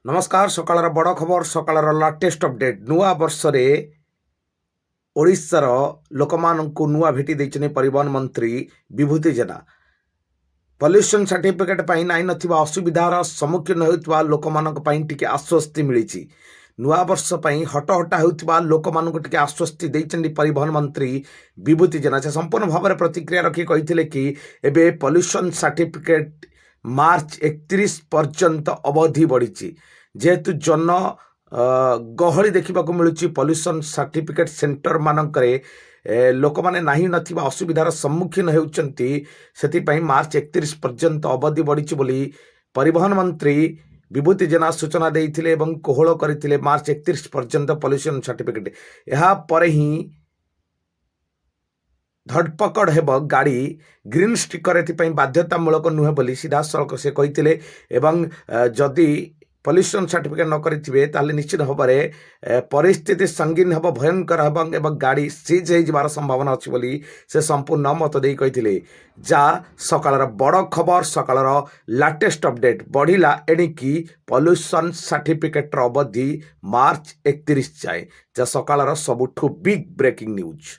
नमस्कार सकाळर बड़ खबर सकाळर लाटेस्ट अपडेट नुआ वर्ष ओडिशार लोक नुआ भेटी देइछने परिवहन मंत्री विभूति जेना पॉल्यूशन सर्टिफिकेट नाई नथिबा असुविधार सम्मुखीन होउतबा लोक टिके आश्वस्ति मिली नुआ वर्ष हटहटा होउतबा लोक टिके आश्वस्ति देइछन्ती परिवहन मंत्री विभूति जेना से संपूर्ण भाव में प्रतिक्रिया रखी कहिथिले कि एबे पॉल्यूशन सर्टिफिकेट मार्च 31 पर्यंत अवधि बढ़ी जेहेतु जन गहली देखा मिलूँ पॉल्यूशन सर्टिफिकेट सेंटर मानक लोक मैंने नहीं नथिबा असुविधार सम्मुखीन होउचंती सेतिपई मार्च 31 पर्यंत अवधि बढ़ी बोली परिवहन मंत्री विभूति जेना सूचना देइथिले एवं कोहल करथिले मार्च 31 पर्यंत पॉल्यूशन सर्टिफिकेट या परे ही धड़पकड़ हेब गाड़ी ग्रीन स्टिकर एथपाई बाध्यतामूलक नुहे बोली सीधा सड़क से कही जदि पॉल्यूशन सर्टिफिकेट न करें निश्चित भाव में परिस्थिति संगीन हम भयंकर एवं गाड़ी सीज हो संभावना अच्छी बोली से संपूर्ण मत दे कही जा सकाळर बड़ खबर सकाळर लाटेस्ट अपडेट बढ़ला एणिकी पॉल्यूशन सर्टिफिकेटर अवधि मार्च 31 जाए जा सकाळर सबुठु बिग ब्रेकिंग न्यूज।